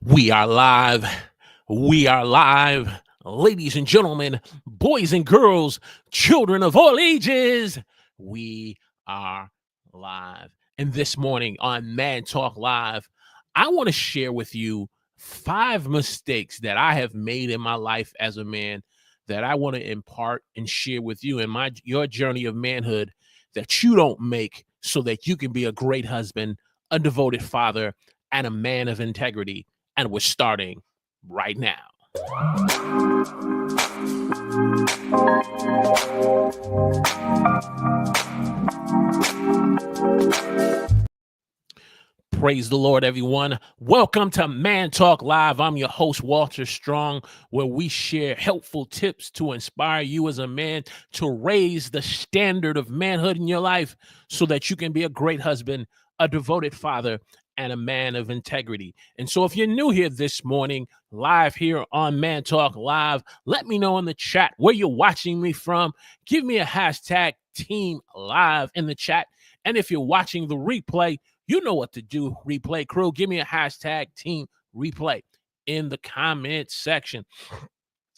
We are live. We are live. Ladies and gentlemen, boys and girls, children of all ages, we are live. And this morning on Man Talk Live, I want to share with you 5 mistakes that I have made in my life as a man that I want to impart and share with you in your journey of manhood that you don't make so that you can be a great husband, a devoted father, and a man of integrity. And we're starting right now. Praise the Lord, everyone. Welcome to Man Talk Live. I'm your host, Walter Strong, where we share helpful tips to inspire you as a man to raise the standard of manhood in your life so that you can be a great husband, a devoted father, and a man of integrity. And so if you're new here this morning, live here on Man Talk Live, let me know in the chat where you're watching me from. Give me a hashtag Team Live in the chat. And if you're watching the replay, you know what to do, replay crew. Give me a hashtag Team Replay in the comment section.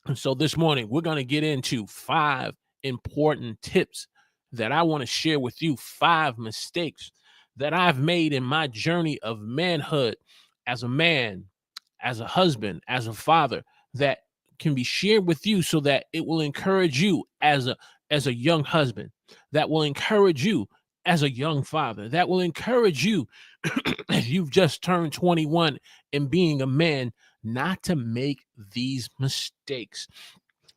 And so this morning, we're going to get into 5 important tips that I want to share with you, 5 mistakes that I've made in my journey of manhood as a man, as a husband, as a father, that can be shared with you so that it will encourage you as a young husband, that will encourage you as a young father, that will encourage you as you've just turned 21 and being a man, not to make these mistakes.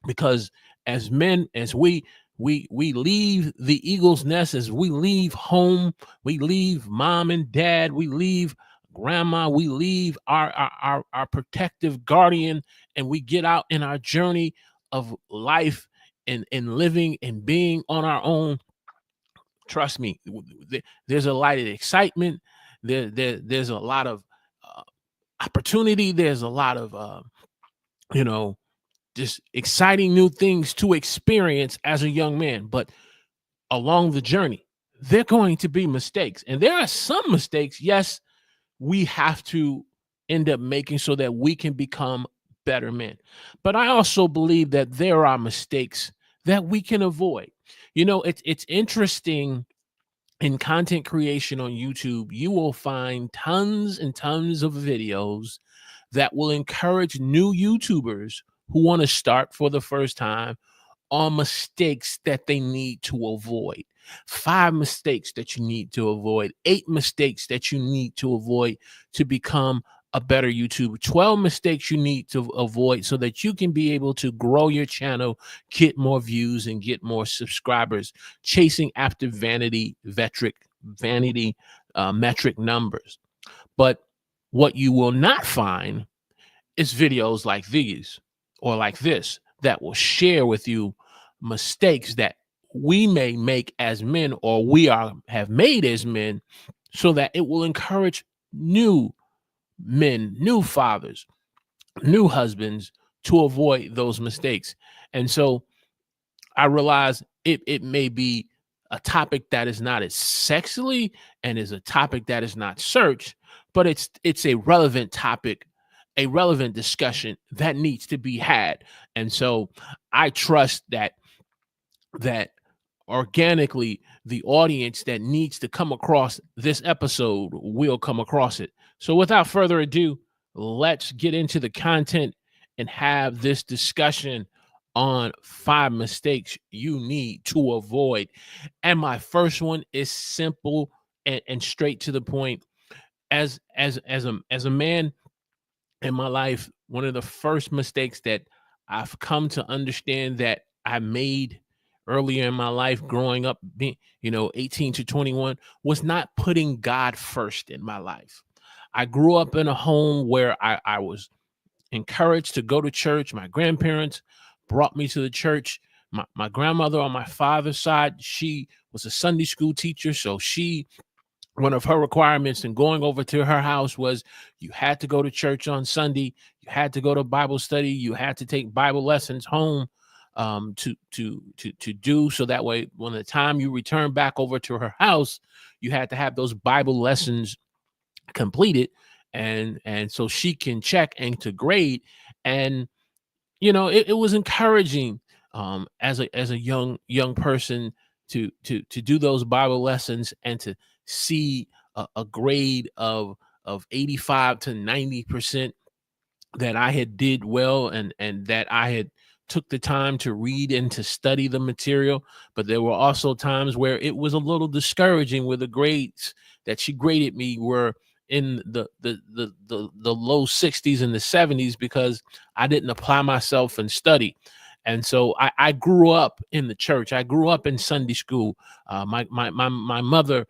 Because as men, as we leave the eagle's nest, as we leave home, we leave mom and dad, we leave grandma, we leave our protective guardian, and we get out in our journey of life and living and being on our own. Trust me, there's a lot of excitement. There's a lot of opportunity. There's a lot of just exciting new things to experience as a young man. But along the journey, there are going to be mistakes, and there are some mistakes. Yes, we have to end up making so that we can become better men. But I also believe that there are mistakes that we can avoid. It's interesting. In content creation on YouTube, you will find tons and tons of videos that will encourage new YouTubers who want to start for the first time on mistakes that they need to avoid. 5 mistakes that you need to avoid, 8 mistakes that you need to avoid to become a better YouTuber, 12 mistakes you need to avoid so that you can be able to grow your channel, get more views, and get more subscribers, chasing after vanity metric numbers. But what you will not find is videos like these or like this that will share with you mistakes that we may make as men, or have made as men, so that it will encourage new men, new fathers, new husbands to avoid those mistakes. And so I realize it may be a topic that is not as sexily and is a topic that is not searched, but it's a relevant topic, a relevant discussion that needs to be had. And so I trust that organically the audience that needs to come across this episode will come across it. So without further ado, let's get into the content and have this discussion on 5 mistakes you need to avoid. And my first one is simple and straight to the point. As a man in my life, one of the first mistakes that I've come to understand that I made earlier in my life, growing up, being 18 to 21, was not putting God first in my life. I grew up in a home where I was encouraged to go to church. My grandparents brought me to the church. My grandmother on my father's side, she was a Sunday school teacher. So one of her requirements in going over to her house was you had to go to church on Sunday. You had to go to Bible study. You had to take Bible lessons home to do. So that way, when the time you return back over to her house, you had to have those Bible lessons completed. and so she can check and to grade. And it was encouraging, as a young person, to do those Bible lessons and to see a grade of 85 to 90%, that I had did well, and that I had took the time to read and to study the material. But there were also times where it was a little discouraging, where the grades that she graded me were in the low 60s and the 70s, because I didn't apply myself and study. And so I grew up in the church. I grew up in Sunday school. My mother,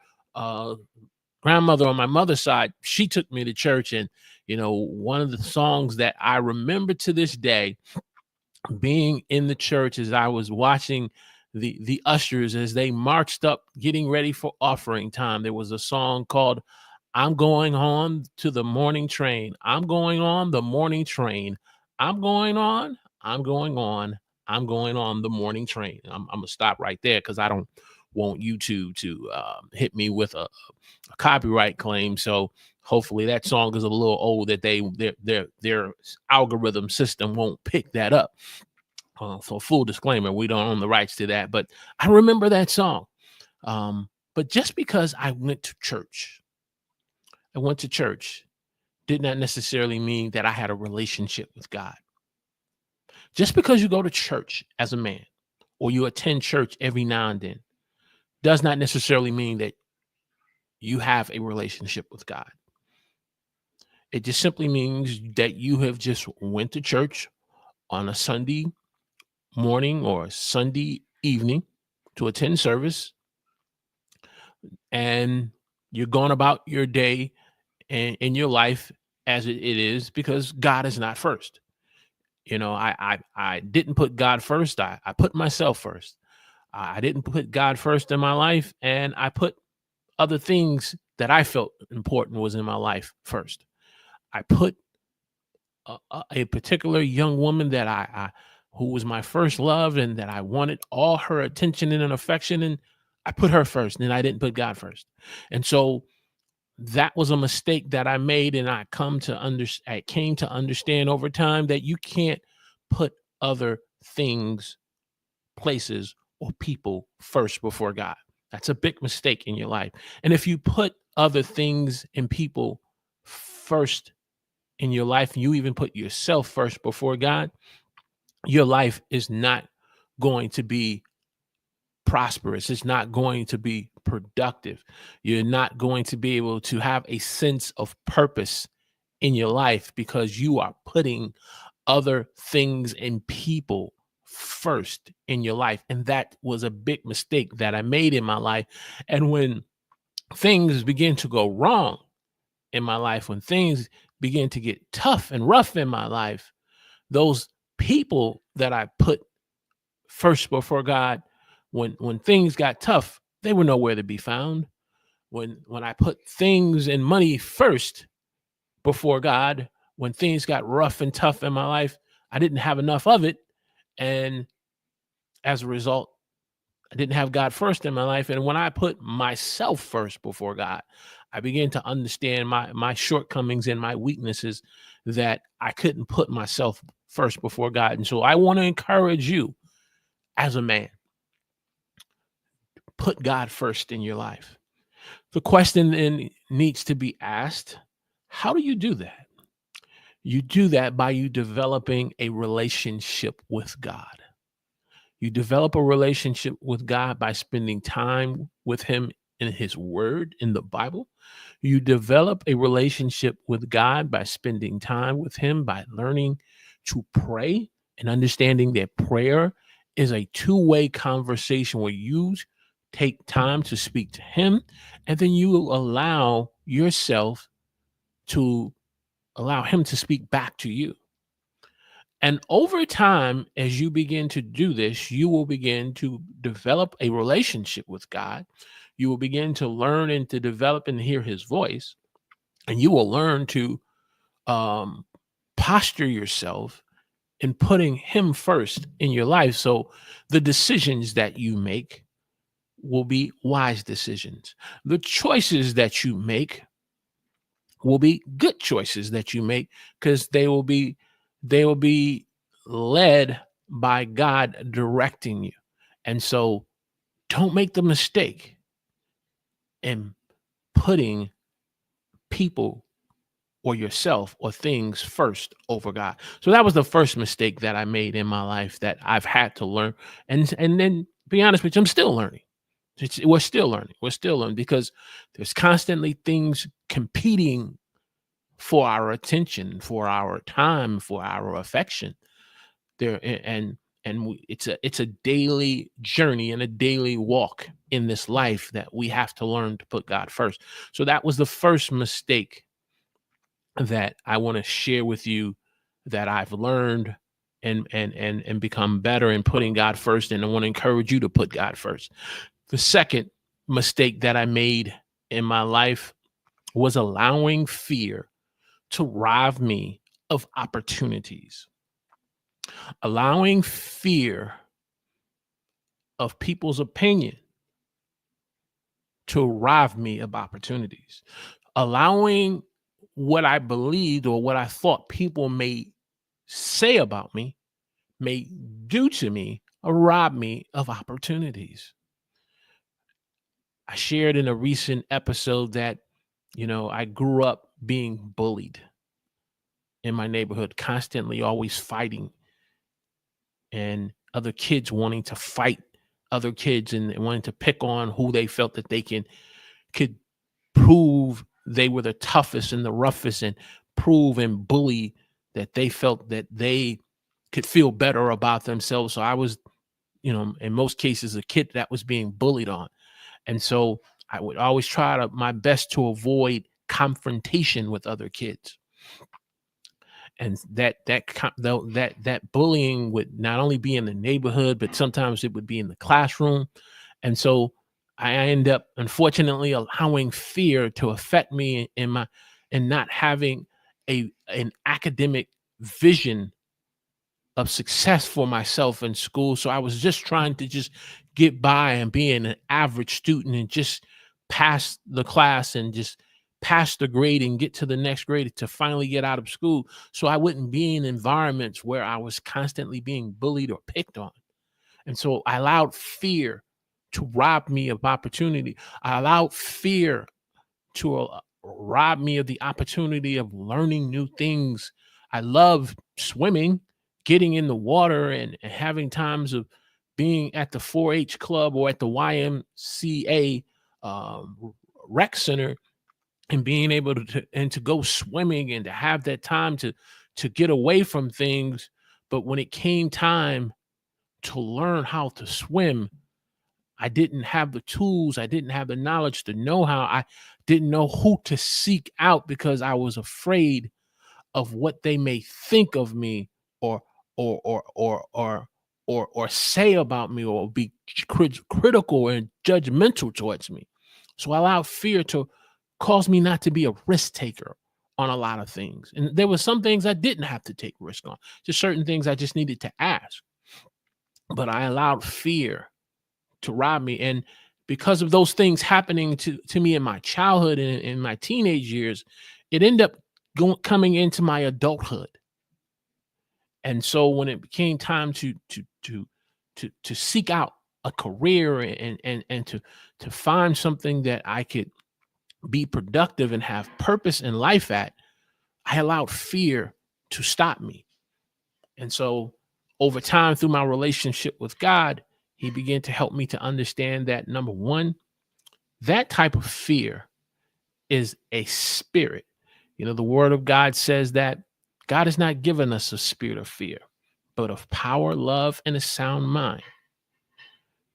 grandmother on my mother's side, she took me to church. And one of the songs that I remember to this day, being in the church as I was watching the ushers as they marched up getting ready for offering time, there was a song called "I'm Going On to the Morning Train. I'm going on the morning train. I'm going on, I'm going on, I'm going on the morning train." I'm gonna stop right there, because I don't want YouTube to hit me with a copyright claim. So hopefully that song is a little old, that their algorithm system won't pick that up. So full disclaimer, we don't own the rights to that. But I remember that song. But just because I went to church did not necessarily mean that I had a relationship with God. Just because you go to church as a man, or you attend church every now and then, does not necessarily mean that you have a relationship with God. It just simply means that you have just went to church on a Sunday morning or Sunday evening to attend service, and you're going about your day and in your life as it is, because God is not first. I didn't put God first. I put myself first. I didn't put God first in my life, and I put other things that I felt important was in my life first. I put a particular young woman that I who was my first love, and that I wanted all her attention and affection, and I put her first, and I didn't put God first. And so that was a mistake that I made, and I came to understand over time that you can't put other things, places, or people first before God. That's a big mistake in your life. And if you put other things and people first in your life, you even put yourself first before God, your life is not going to be prosperous. It's not going to be productive. You're not going to be able to have a sense of purpose in your life, because you are putting other things and people first in your life. And that was a big mistake that I made in my life. And when things begin to go wrong in my life, when things begin to get tough and rough in my life, those people that I put first before God, when things got tough, they were nowhere to be found. When I put things and money first before God, when things got rough and tough in my life, I didn't have enough of it. And as a result, I didn't have God first in my life. And when I put myself first before God, I began to understand my shortcomings and my weaknesses, that I couldn't put myself first before God. And so I want to encourage you as a man, put God first in your life. The question then needs to be asked, how do you do that? You do that by you developing a relationship with God. You develop a relationship with God by spending time with him in his word, in the Bible. You develop a relationship with God by spending time with him, by learning to pray and understanding that prayer is a two-way conversation where you take time to speak to him, and then you allow yourself to allow him to speak back to you. And over time, as you begin to do this, you will begin to develop a relationship with God. You will begin to learn and to develop and hear his voice. And you will learn to um, posture yourself in putting him first in your life. So the decisions that you make will be wise decisions. The choices that you make will be good choices that you make, because they will be led by God directing you. And so don't make the mistake in putting people or yourself or things first over God. So that was the first mistake that I made in my life that I've had to learn. And then, be honest with you, I'm still learning. We're still learning. We're still learning, because there's constantly things competing for our attention, for our time, for our affection. There it's a daily journey and a daily walk in this life that we have to learn to put God first. So that was the first mistake that I want to share with you, that I've learned and become better in putting God first, and I want to encourage you to put God first. The second mistake that I made in my life was allowing fear to rob me of opportunities. Allowing fear of people's opinion to rob me of opportunities. Allowing what I believed or what I thought people may say about me, may do to me, or rob me of opportunities. I shared in a recent episode that, I grew up being bullied in my neighborhood, constantly always fighting, and other kids wanting to fight other kids and wanting to pick on who they felt that they could prove they were the toughest and the roughest, and prove and bully that they felt that they could feel better about themselves. So I was, in most cases, a kid that was being bullied on. And so I would always try my best to avoid confrontation with other kids. And that bullying would not only be in the neighborhood, but sometimes it would be in the classroom. And so I end up, unfortunately, allowing fear to affect me in not having an academic vision of success for myself in school. So I was just trying to just get by and being an average student and just pass the class and just pass the grade and get to the next grade to finally get out of school. So I wouldn't be in environments where I was constantly being bullied or picked on. And so I allowed fear to rob me of opportunity. I allowed fear to rob me of the opportunity of learning new things. I love swimming, getting in the water, and having times of being at the 4-H club or at the YMCA rec center, and being able to go swimming and to have that time to get away from things. But when it came time to learn how to swim, I didn't have the tools. I didn't have the knowledge, the know-how. I didn't know who to seek out, because I was afraid of what they may think of me, or or say about me, or be critical and judgmental towards me. So I allowed fear to cause me not to be a risk taker on a lot of things. And there were some things I didn't have to take risk on. Just certain things I just needed to ask. But I allowed fear to rob me. And because of those things happening to me in my childhood and in my teenage years, it ended up coming into my adulthood. And so when it became time to seek out a career, and to find something that I could be productive and have purpose in life at, I allowed fear to stop me. And so over time, through my relationship with God, he began to help me to understand that, number one, that type of fear is a spirit. The word of God says that God has not given us a spirit of fear, but of power, love, and a sound mind.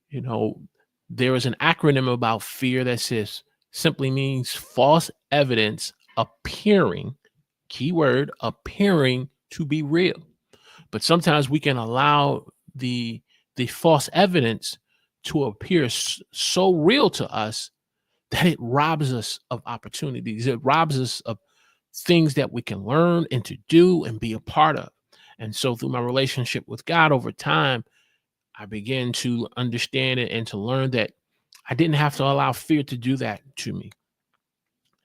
You know, there is an acronym about fear that says, simply means false evidence appearing, keyword, appearing to be real. But sometimes we can allow the false evidence to appear so real to us that it robs us of opportunities. It robs us of things that we can learn and to do and be a part of. And so through my relationship with God over time, I began to understand it and to learn that I didn't have to allow fear to do that to me.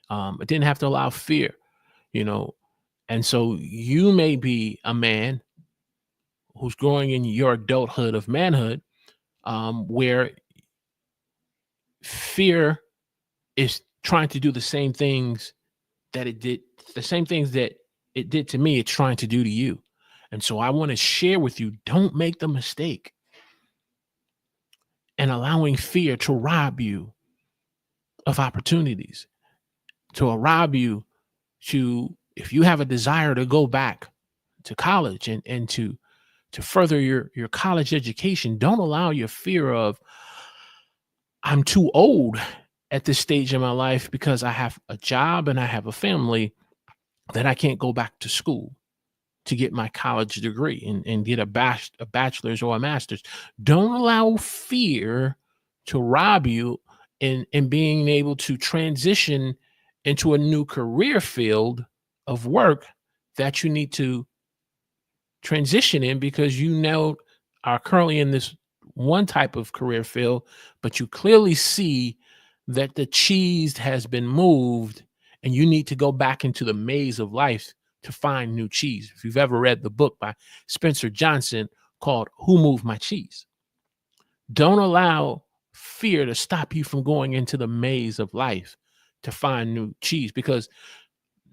It didn't have to allow fear, you know. And so you may be a man who's growing in your adulthood of manhood, where fear is trying to do that it did, the same things that it did to me, it's trying to do to you. And so I want to share with you, don't make the mistake and allowing fear to rob you of opportunities, to rob you if you have a desire to go back to college and to further your college education, don't allow your fear of, I'm too old at this stage in my life because I have a job and I have a family, that I can't go back to school to get my college degree and get a bachelor's or a master's. Don't allow fear to rob you in being able to transition into a new career field of work that you need to transition in, because you now are currently in this one type of career field, but you clearly see that the cheese has been moved and you need to go back into the maze of life to find new cheese. If you've ever read the book by Spencer Johnson called Who Moved My Cheese? Don't allow fear to stop you from going into the maze of life to find new cheese, because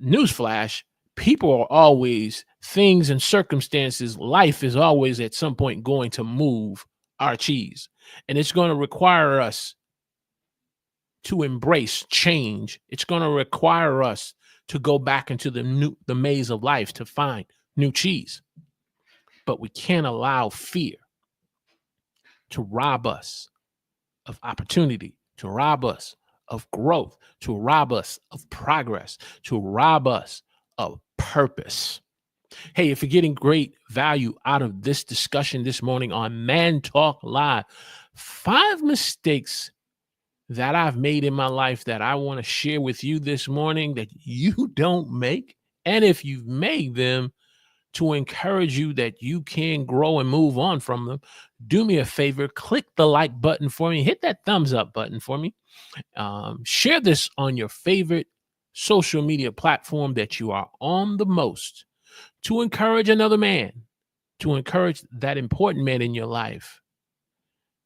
newsflash, people are always, things and circumstances, life is always at some point going to move our cheese. And it's going to require us to embrace change. It's going to require us to go back into the maze of life to find new cheese. But we can't allow fear to rob us of opportunity, to rob us of growth, to rob us of progress, to rob us of purpose. Hey, if you're getting great value out of this discussion this morning on Man Talk Live, 5 mistakes that I've made in my life that I want to share with you this morning that you don't make. And if you've made them, to encourage you that you can grow and move on from them, do me a favor, click the like button for me, hit that thumbs up button for me. Share this on your favorite social media platform that you are on the most, to encourage another man, to encourage that important man in your life,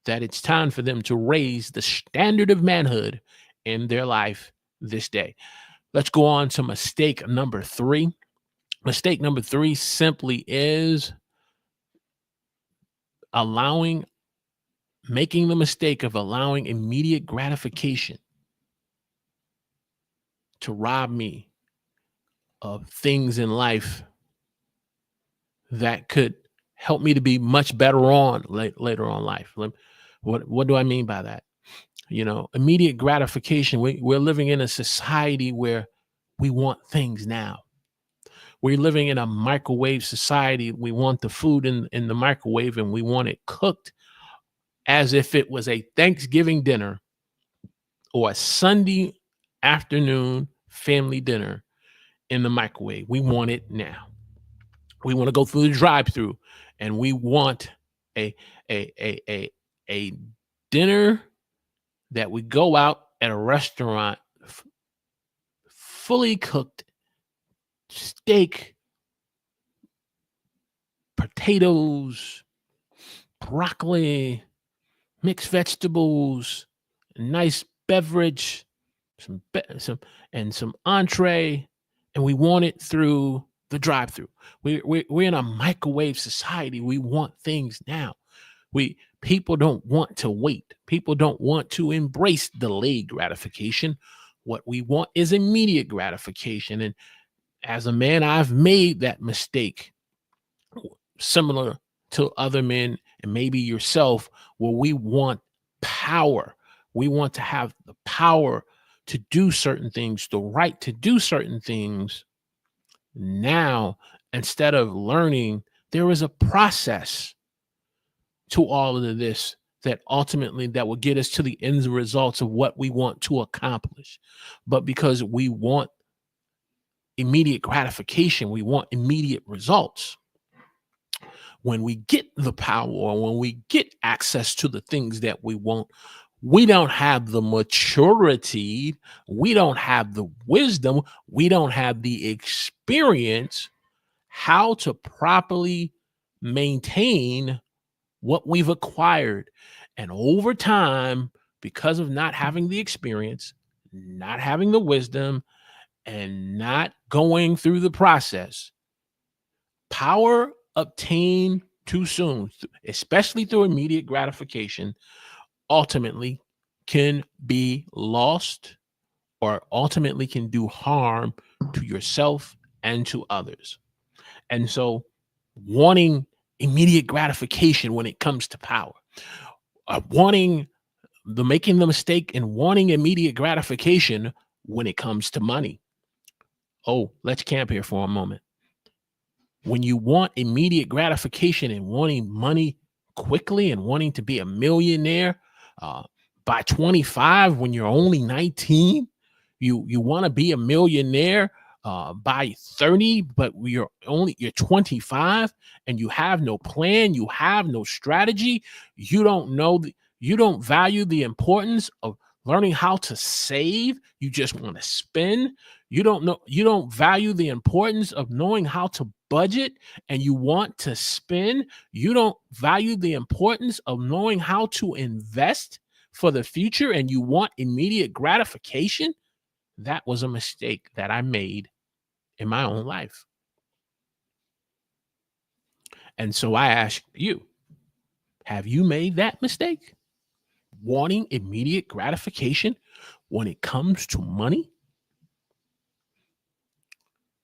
that it's time for them to raise the standard of manhood in their life this day. Let's go on to mistake number 3. Mistake number 3 simply is making the mistake of allowing immediate gratification to rob me of things in life that could help me to be much better on later on life. What do I mean by that? Immediate gratification. We're living in a society where we want things now. We're living in a microwave society. We want the food in the microwave, and we want it cooked as if it was a Thanksgiving dinner or a Sunday afternoon family dinner in the microwave. We want it now. We want to go through the drive-through, and we want a dinner that we go out at a restaurant, fully cooked steak, potatoes, broccoli, mixed vegetables, a nice beverage, some entree, and we want it through the drive-through. We're in a microwave society. We want things now. People don't want to wait. People don't want to embrace delayed gratification. What we want is immediate gratification. And as a man, I've made that mistake, similar to other men and maybe yourself, where we want power. We want to have the power to do certain things, the right to do certain things now, instead of learning there is a process to all of this that ultimately that will get us to the end results of what we want to accomplish. But because we want immediate gratification, we want immediate results. When we get the power, or when we get access to the things that we want, we don't have the maturity, we don't have the wisdom, we don't have the experience how to properly maintain what we've acquired. And over time, because of not having the experience, not having the wisdom, and not going through the process, power obtained too soon, especially through immediate gratification, ultimately can be lost or ultimately can do harm to yourself and to others. And so, wanting immediate gratification when it comes to power, wanting making the mistake and wanting immediate gratification when it comes to money. Oh, let's camp here for a moment. When you want immediate gratification and wanting money quickly and wanting to be a millionaire uh, by 25 when you're only 19, you want to be a millionaire by 30, but you're 25 and you have no plan, you have no strategy, you don't know you don't value the importance of learning how to save, you just want to spend. You don't value the importance of knowing how to budget and you want to spend. You don't value the importance of knowing how to invest for the future and you want immediate gratification. That was a mistake that I made in my own life. And so I ask you, have you made that mistake? Wanting immediate gratification when it comes to money?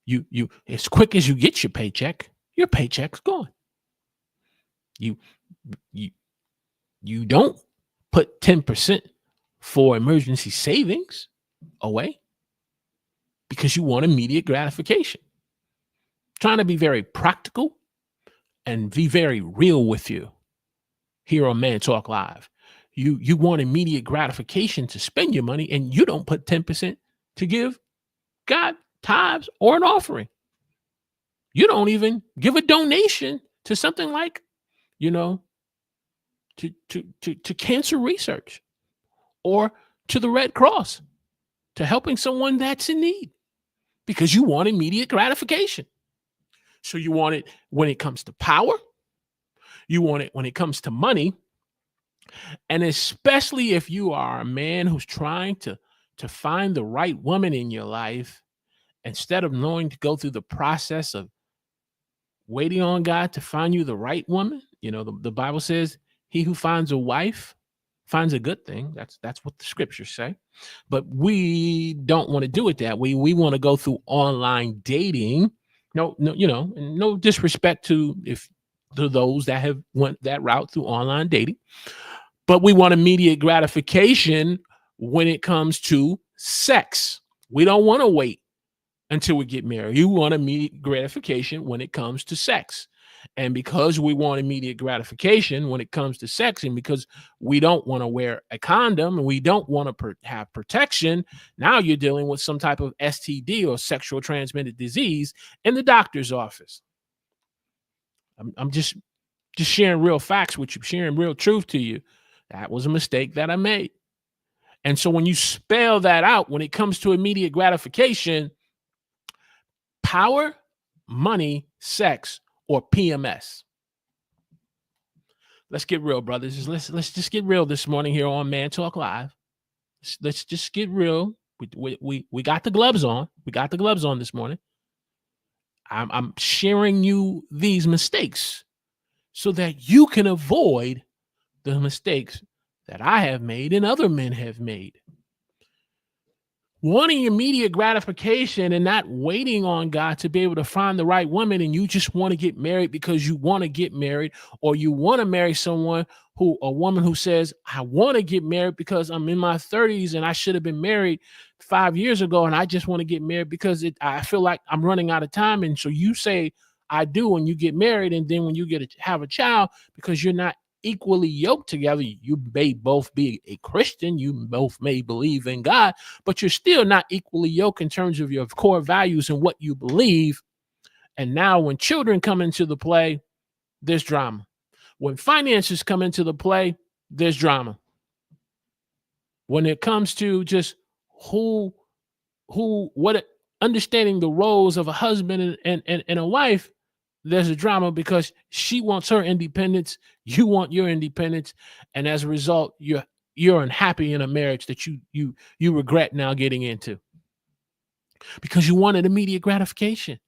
You as quick as you get your paycheck's gone. You you you don't put 10% for emergency savings away because you want immediate gratification. Trying to be very practical and be very real with you here on Man Talk Live. You want immediate gratification to spend your money and you don't put 10% to give God tithes or an offering. You don't even give a donation to something like, you know, to cancer research or to the Red Cross, to helping someone that's in need because you want immediate gratification. So you want it when it comes to power, you want it when it comes to money, and especially if you are a man who's trying to find the right woman in your life, instead of knowing to go through the process of waiting on God to find you the right woman. The Bible says, he who finds a wife finds a good thing. That's what the scriptures say. But we don't want to do it that way. We want to go through online dating. No, no disrespect to those that have went that route through online dating. But we want immediate gratification when it comes to sex. We don't want to wait until we get married. You want immediate gratification when it comes to sex. And because we want immediate gratification when it comes to sex, and because we don't want to wear a condom and we don't want to have protection, now you're dealing with some type of STD or sexual transmitted disease in the doctor's office. I'm just sharing real facts with you, sharing real truth to you. That was a mistake that I made. And so when you spell that out, when it comes to immediate gratification, power, money, sex, or PMS. Let's get real, brothers. Let's just get real this morning here on Man Talk Live. Let's just get real. We got the gloves on. We got the gloves on this morning. I'm sharing you these mistakes so that you can avoid the mistakes that I have made and other men have made. Wanting immediate gratification and not waiting on God to be able to find the right woman, and you just want to get married because you want to get married, or you want to marry a woman who says, I want to get married because I'm in my 30s and I should have been married 5 years ago, and I just want to get married because I feel like I'm running out of time. And so you say, I do, when you get married, and then when you have a child, because you're not equally yoked together. You may both be a Christian, you both may believe in God, but you're still not equally yoked in terms of your core values and what you believe. And now when children come into the play, there's drama. When finances come into the play, there's drama. When it comes to just who what understanding the roles of a husband and a wife, there's a drama because she wants her independence, you want your independence, and as a result, you're unhappy in a marriage that you regret now getting into because you wanted immediate gratification.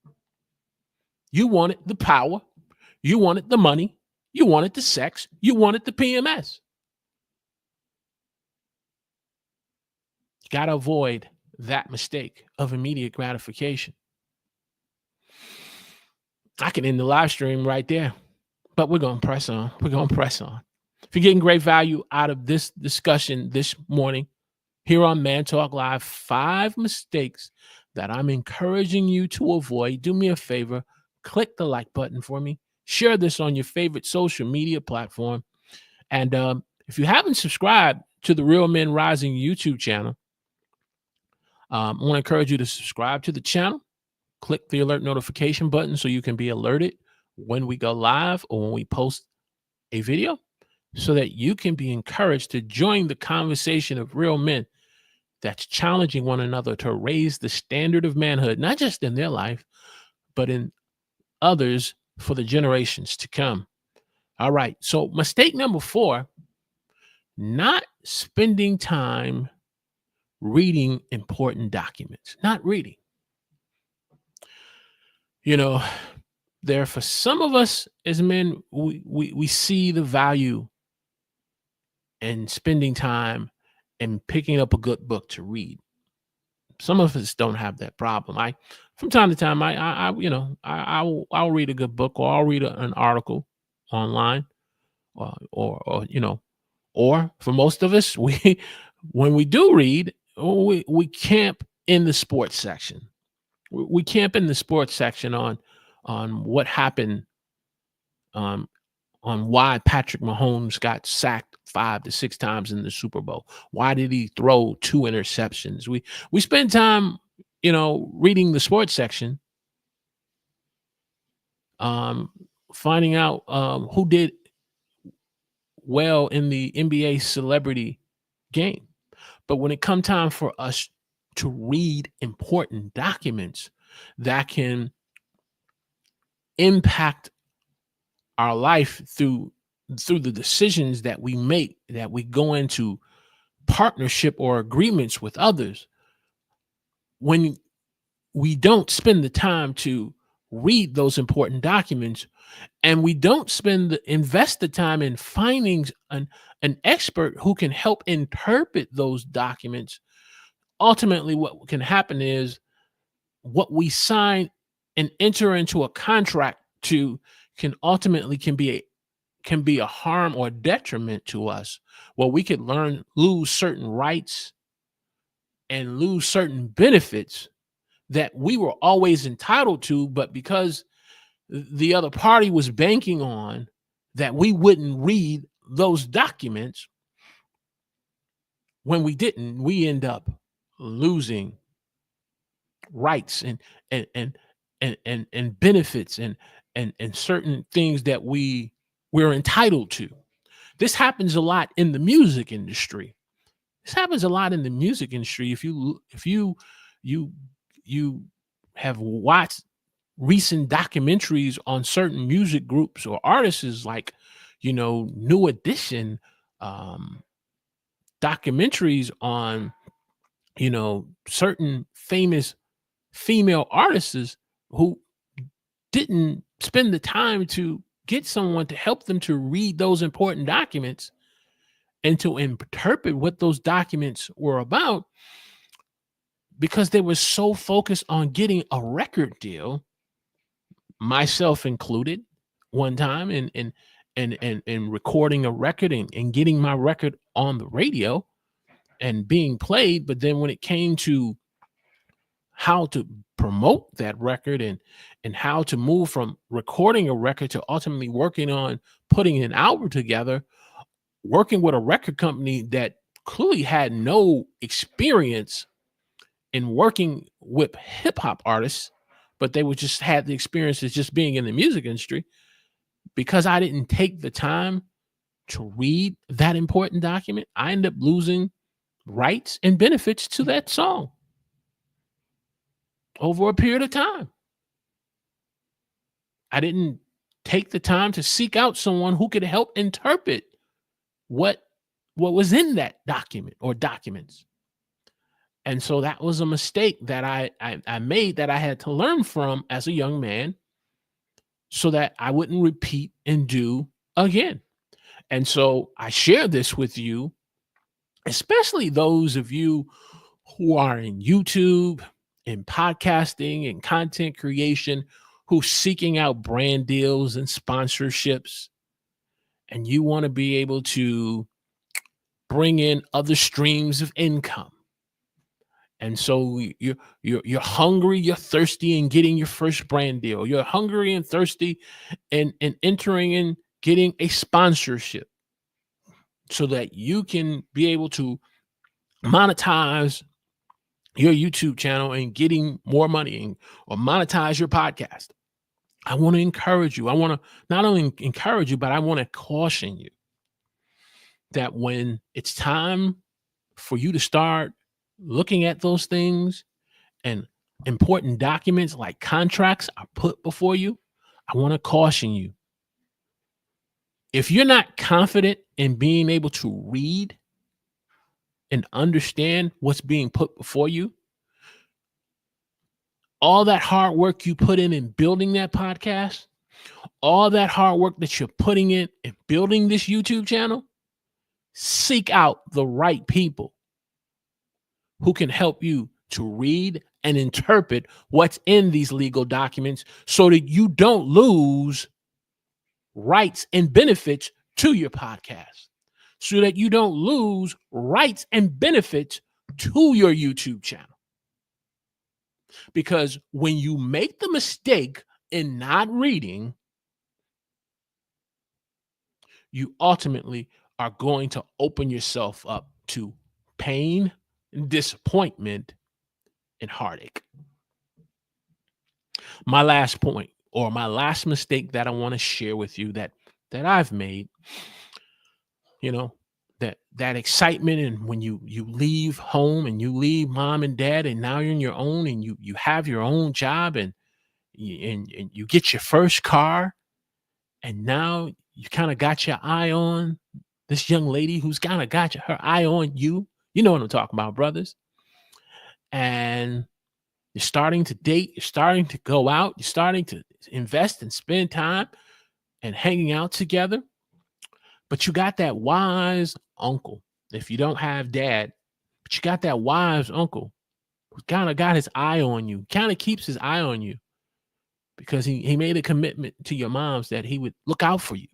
You wanted the power, you wanted the money, you wanted the sex, you wanted the PMS. You got to avoid that mistake of immediate gratification. I can end the live stream right there, but we're going to press on. We're going to press on. If you're getting great value out of this discussion this morning here on Man Talk Live, 5 mistakes that I'm encouraging you to avoid, do me a favor, click the like button for me, share this on your favorite social media platform. And if you haven't subscribed to the Real Men Rising YouTube channel, I want to encourage you to subscribe to the channel. Click the alert notification button so you can be alerted when we go live or when we post a video, so that you can be encouraged to join the conversation of real men that's challenging one another to raise the standard of manhood, not just in their life, but in others for the generations to come. All right. So mistake number 4, not spending time reading important documents, not reading. You know, there for some of us as men, we see the value in spending time and picking up a good book to read. Some of us don't have that problem. From time to time, I'll read a good book, or I'll read an article online, or for most of us, when we do read, we camp in the sports section. We camp in the sports section on what happened, on why Patrick Mahomes got sacked 5 to 6 times in the Super Bowl. Why did he throw 2 interceptions? We spend time, reading the sports section, finding out who did well in the NBA celebrity game. But when it comes time for us to read important documents that can impact our life through the decisions that we make, that we go into partnership or agreements with others, when we don't spend the time to read those important documents, and we don't invest the time in finding an expert who can help interpret those documents, ultimately what can happen is what we sign and enter into a contract to can be a harm or detriment to us. Well, we could lose certain rights and lose certain benefits that we were always entitled to, but because the other party was banking on that we wouldn't read those documents, when we didn't, we end up losing rights and benefits and certain things that we're entitled to. This happens a lot in the music industry. If you have watched recent documentaries on certain music groups or artists, like New Edition, documentaries on certain famous female artists who didn't spend the time to get someone to help them to read those important documents and to interpret what those documents were about, because they were so focused on getting a record deal, myself included, one time, and recording a record and getting my record on the radio and being played. But then when it came to how to promote that record and how to move from recording a record to ultimately working on putting an album together, working with a record company that clearly had no experience in working with hip hop artists, but they would just had the experience as just being in the music industry, because I didn't take the time to read that important document, I ended up losing rights and benefits to that song over a period of time. I didn't take the time to seek out someone who could help interpret what was in that document or documents. And so that was a mistake that I made, that I had to learn from as a young man, so that I wouldn't repeat and do again. And so I share this with you, especially those of you who are in YouTube, in podcasting, and content creation, who's seeking out brand deals and sponsorships, and you want to be able to bring in other streams of income. And so you're hungry, you're thirsty in getting your first brand deal. You're hungry and thirsty in entering and getting a sponsorship, so that you can be able to monetize your YouTube channel and getting more money, or monetize your podcast. I want to encourage you. I want to not only encourage you, but I want to caution you that when it's time for you to start looking at those things, and important documents like contracts are put before you, I want to caution you. If you're not confident in being able to read and understand what's being put before you, all that hard work you put in building that podcast, all that hard work that you're putting in building this YouTube channel, seek out the right people who can help you to read and interpret what's in these legal documents, so that you don't lose rights and benefits to your podcast, so that you don't lose rights and benefits to your YouTube channel. Because when you make the mistake in not reading, you ultimately are going to open yourself up to pain, disappointment, and heartache. My last point, or my last mistake that I want to share with you that I've made, that excitement, and when you leave home and you leave mom and dad, and now you're in your own, and you have your own job, and you get your first car, and now you kind of got your eye on this young lady who's kind of got her eye on you. You know what I'm talking about, brothers. And you're starting to date, you're starting to go out, you're starting to invest and spend time and hanging out together. But you got that wise uncle. If you don't have dad, but you got that wise uncle who kind of got his eye on you, kind of keeps his eye on you, because he made a commitment to your moms that he would look out for you.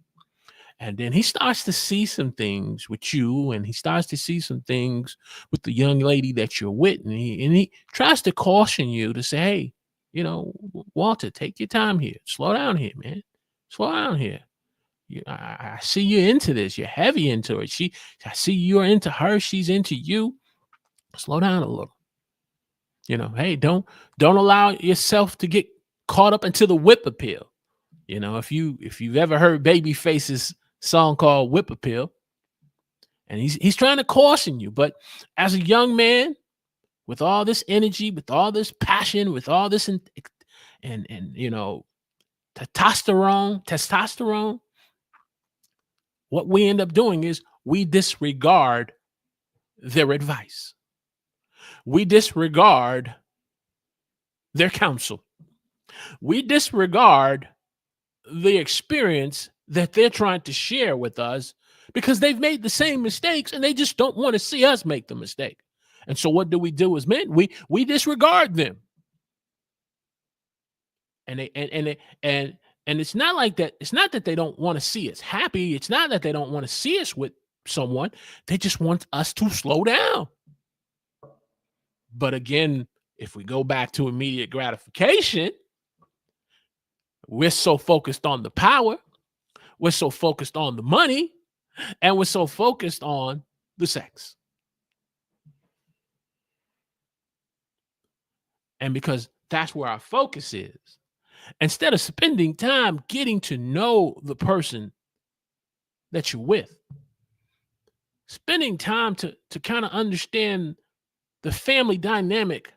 And then he starts to see some things with you, and he starts to see some things with the young lady that you're with. And he tries to caution you to say, hey, Walter, take your time here. Slow down here, man. Slow down here. I see you're into this. You're heavy into it. I see you're into her. She's into you. Slow down a little. Hey, don't allow yourself to get caught up into the whip appeal. If you've ever heard Babyface's song called Whip Appeal, and he's trying to caution you. But as a young man, with all this energy, with all this passion, with all this and testosterone, what we end up doing is we disregard their advice. We disregard their counsel. We disregard the experience that they're trying to share with us, because they've made the same mistakes and they just don't want to see us make the mistake. And so what do we do as men? We disregard them. And it's not like that. It's not that they don't want to see us happy. It's not that they don't want to see us with someone. They just want us to slow down. But again, if we go back to immediate gratification, we're so focused on the power, we're so focused on the money, and we're so focused on the sex. And because that's where our focus is, instead of spending time getting to know the person that you're with, spending time to kind of understand the family dynamic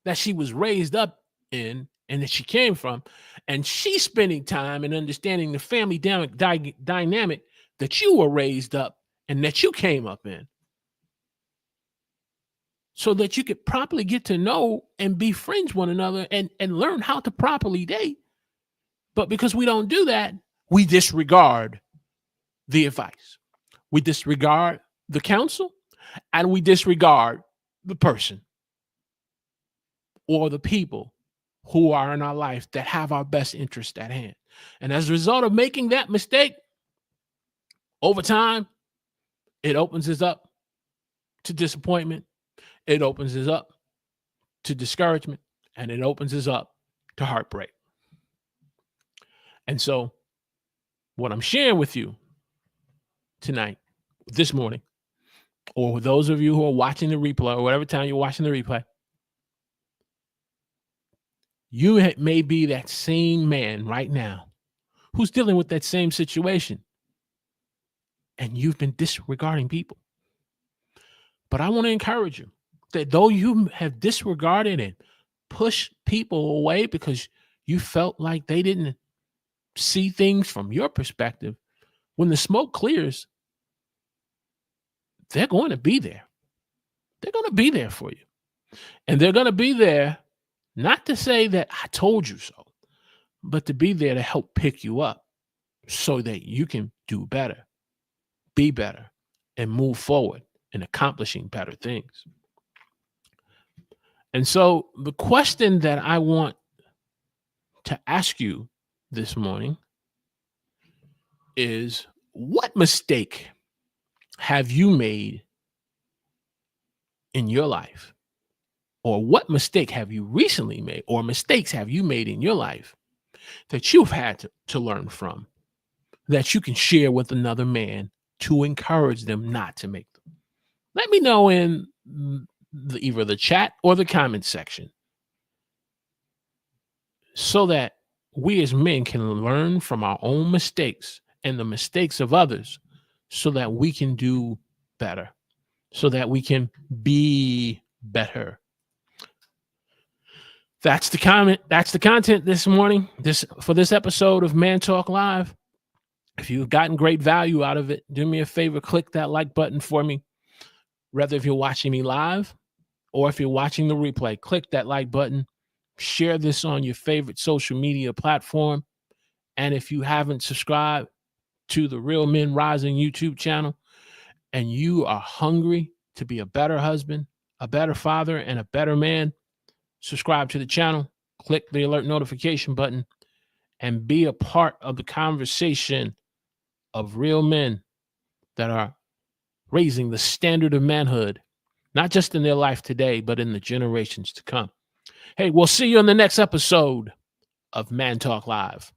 that she was raised up in and that she came from, and she's spending time and understanding the family dynamic that you were raised up and that you came up in, so that you could properly get to know and befriend one another and learn how to properly date. But because we don't do that, we disregard the advice, we disregard the counsel, and we disregard the person or the people who are in our life that have our best interest at hand. And as a result of making that mistake, over time, it opens us up to disappointment, it opens us up to discouragement, and it opens us up to heartbreak. And so what I'm sharing with you tonight, this morning, or with those of you who are watching the replay or whatever time you're watching the replay, you may be that same man right now who's dealing with that same situation, and you've been disregarding people. But I want to encourage you that though you have disregarded and pushed people away because you felt like they didn't see things from your perspective, when the smoke clears, they're going to be there. They're going to be there for you. And they're going to be there not to say that I told you so, but to be there to help pick you up so that you can do better, be better, and move forward in accomplishing better things. And so the question that I want to ask you this morning is, what mistake have you made in your life? Or what mistake have you recently made, or mistakes have you made in your life that you've had to learn from, that you can share with another man to encourage them not to make them? Let me know in either the chat or the comment section, so that we as men can learn from our own mistakes and the mistakes of others, so that we can do better, so that we can be better. That's the comment. That's the content this morning, for this episode of Man Talk Live. If you've gotten great value out of it, do me a favor, click that like button for me. Whether if you're watching me live or if you're watching the replay, click that like button. Share this on your favorite social media platform. And if you haven't subscribed to the Real Men Rising YouTube channel and you are hungry to be a better husband, a better father, and a better man, subscribe to the channel, click the alert notification button, and be a part of the conversation of real men that are raising the standard of manhood, not just in their life today, but in the generations to come. Hey, we'll see you in the next episode of Man Talk Live.